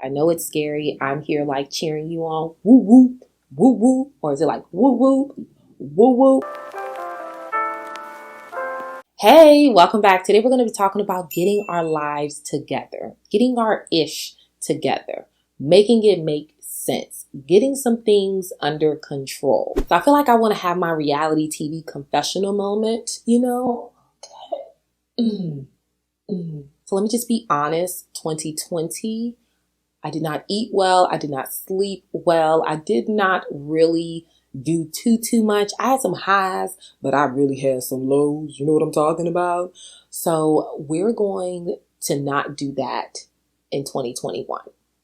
I know it's scary. I'm here like cheering you on. Woo woo, woo woo. Or is it like woo woo, woo woo? Hey, welcome back. Today we're going to be talking about getting our lives together, getting our ish together, making it make sense, getting some things under control. So I feel like I want to have my reality TV confessional moment, Okay. So let me just be honest. 2020, I did not eat well. I did not sleep well. I did not really do too much. I had some highs, but I really had some lows. You know what I'm talking about? So we're going to not do that in 2021.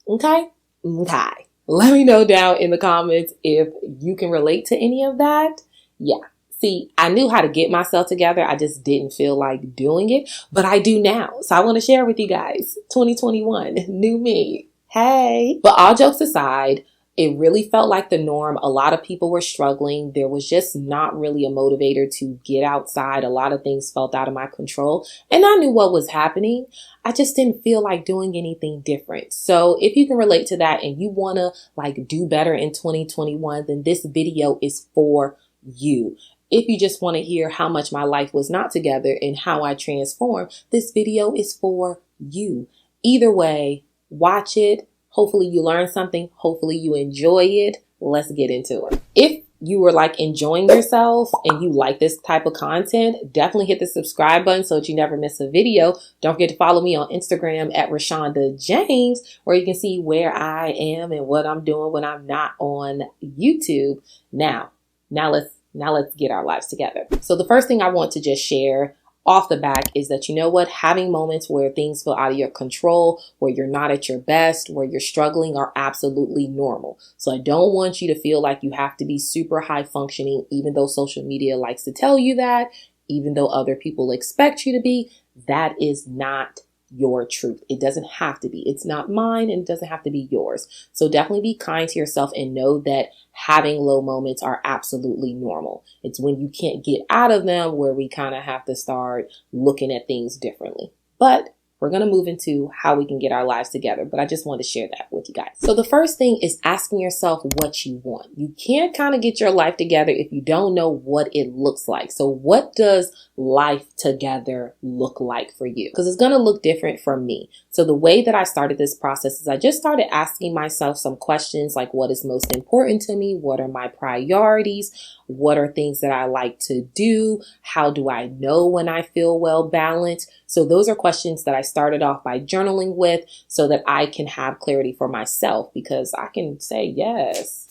Okay? Okay. Let me know down in the comments if you can relate to any of that. Yeah. See, I knew how to get myself together. I just didn't feel like doing it, but I do now. So I want to share with you guys 2021, new me. Hey. But all jokes aside, it really felt like the norm. A lot of people were struggling. There was just not really a motivator to get outside. A lot of things felt out of my control and I knew what was happening. I just didn't feel like doing anything different. So if you can relate to that and you want to do better in 2021, then this video is for you. If you just want to hear how much my life was not together and how I transformed, this video is for you. Either way, watch it. Hopefully you learn something. Hopefully you enjoy it. Let's get into it. If you were enjoying yourself and you like this type of content, definitely hit the subscribe button so that you never miss a video. Don't forget to follow me on Instagram at Rashonda James, where you can see where I am and what I'm doing when I'm not on YouTube. Now let's get our lives together. So the first thing I want to just share off the back is that, having moments where things feel out of your control, where you're not at your best, where you're struggling are absolutely normal. So I don't want you to feel like you have to be super high functioning, even though social media likes to tell you that, even though other people expect you to be. That is not your truth. It doesn't have to be. It's not mine and it doesn't have to be yours. So definitely be kind to yourself and know that having low moments are absolutely normal. It's when you can't get out of them where we kind of have to start looking at things differently. But we're going to move into how we can get our lives together. But I just wanted to share that with you guys. So the first thing is asking yourself what you want. You can't kind of get your life together if you don't know what it looks like. So what does life together look like for you? Because it's going to look different from me. So the way that I started this process is I just started asking myself some questions like, what is most important to me? What are my priorities? What are things that I like to do? How do I know when I feel well balanced? So those are questions that I started off by journaling with so that I can have clarity for myself, because I can say, yes,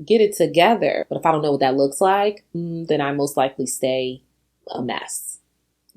get it together. But if I don't know what that looks like, then I most likely stay a mess.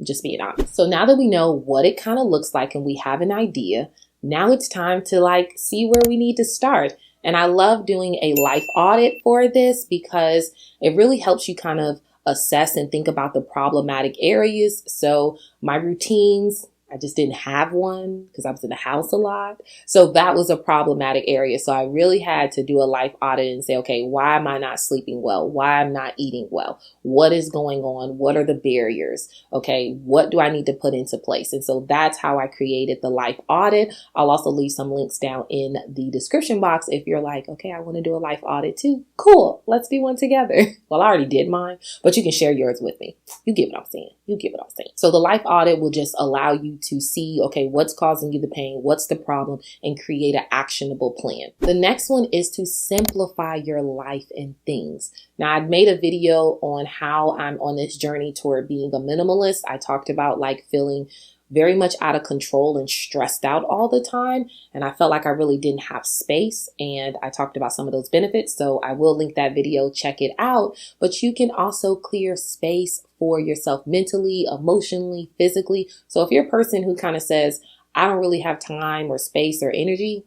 Just being honest. So now that we know what it kind of looks like and we have an idea, now it's time to see where we need to start. And I love doing a life audit for this because it really helps you kind of assess and think about the problematic areas. So my routines, I just didn't have one because I was in the house a lot. So that was a problematic area. So I really had to do a life audit and say, okay, why am I not sleeping well? Why am I not eating well? What is going on? What are the barriers? Okay, what do I need to put into place? And so that's how I created the life audit. I'll also leave some links down in the description box if you're like, okay, I want to do a life audit too. Cool, let's do one together. Well, I already did mine, but you can share yours with me. You get what I'm saying. So the life audit will just allow you to see, okay, what's causing you the pain, what's the problem, and create an actionable plan. The next one is to simplify your life and things. Now, I'd made a video on how I'm on this journey toward being a minimalist. I talked about feeling very much out of control and stressed out all the time. And I felt like I really didn't have space. And I talked about some of those benefits. So I will link that video, check it out. But you can also clear space for yourself mentally, emotionally, physically. So if you're a person who kind of says, I don't really have time or space or energy,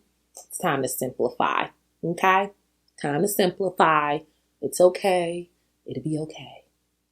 it's time to simplify. Okay? Time to simplify. It's okay. It'll be okay.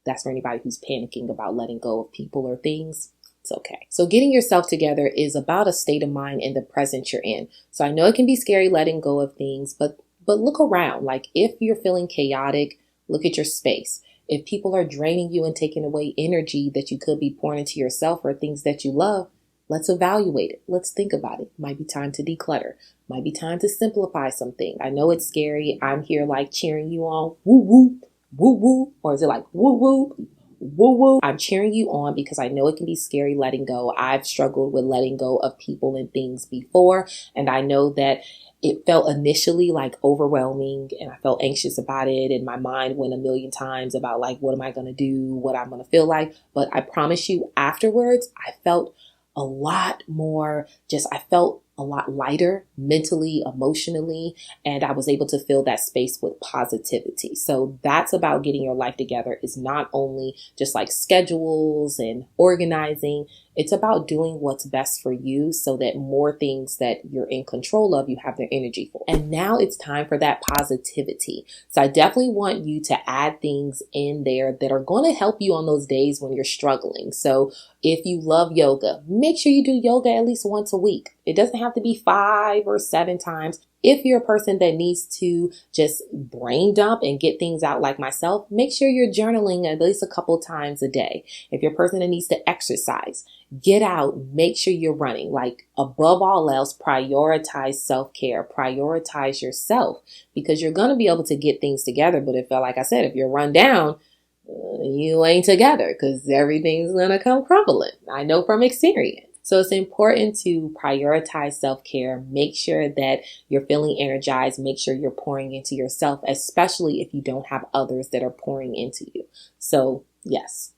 That's for anybody who's panicking about letting go of people or things. It's okay. So getting yourself together is about a state of mind in the present you're in. So I know it can be scary letting go of things, but look around. If you're feeling chaotic, look at your space. If people are draining you and taking away energy that you could be pouring into yourself or things that you love, Let's evaluate it. Let's think about it. Might be time to declutter. Might be time to simplify something. I know it's scary. I'm here like cheering you on. Woo woo, woo woo. Or is it like woo woo, woo woo? I'm cheering you on because I know it can be scary letting go. I've struggled with letting go of people and things before. And I know that it felt initially like overwhelming and I felt anxious about it. And my mind went a million times about like, what am I going to do? What I'm going to feel like. But I promise you afterwards, I felt a lot more I felt a lot lighter mentally, emotionally, and I was able to fill that space with positivity. So that's about getting your life together, is not only just like schedules and organizing. It's about doing what's best for you so that more things that you're in control of, you have their energy for. And now it's time for that positivity. So I definitely want you to add things in there that are going to help you on those days when you're struggling. So if you love yoga, make sure you do yoga at least once a week. It doesn't have to be 5 or 7 times. If you're a person that needs to just brain dump and get things out like myself, make sure you're journaling at least a couple times a day. If you're a person that needs to exercise, get out, make sure you're running. Like above all else, prioritize self-care, prioritize yourself, because you're going to be able to get things together. But like I said, if you're run down, you ain't together because everything's going to come crumbling. I know from experience. So it's important to prioritize self-care. Make sure that you're feeling energized. Make sure you're pouring into yourself, especially if you don't have others that are pouring into you. So yes,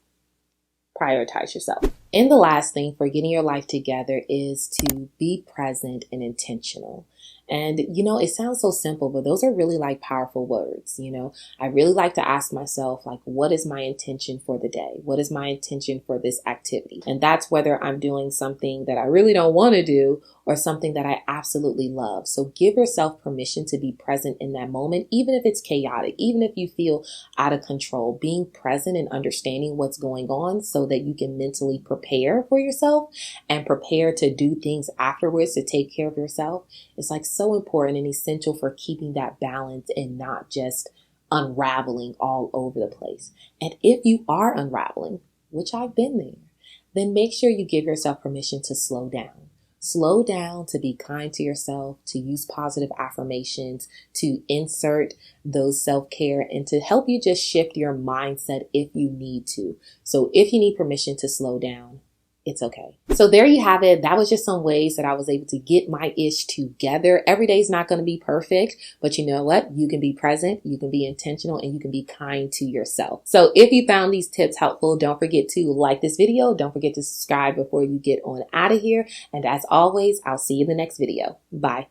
prioritize yourself. And the last thing for getting your life together is to be present and intentional. And, it sounds so simple, but those are really like powerful words. I really like to ask myself, like, what is my intention for the day? What is my intention for this activity? And that's whether I'm doing something that I really don't want to do or something that I absolutely love. So give yourself permission to be present in that moment, even if it's chaotic, even if you feel out of control. Being present and understanding what's going on so that you can mentally prepare for yourself and prepare to do things afterwards to take care of yourself is like so important and essential for keeping that balance and not just unraveling all over the place. And if you are unraveling, which I've been there, then make sure you give yourself permission to slow down. Slow down, to be kind to yourself, to use positive affirmations, to insert those self-care, and to help you just shift your mindset if you need to. So if you need permission to slow down, it's okay. So there you have it. That was just some ways that I was able to get my ish together. Every day is not going to be perfect, but you know what? You can be present, you can be intentional, and you can be kind to yourself. So if you found these tips helpful, don't forget to like this video. Don't forget to subscribe before you get on out of here. And as always, I'll see you in the next video. Bye.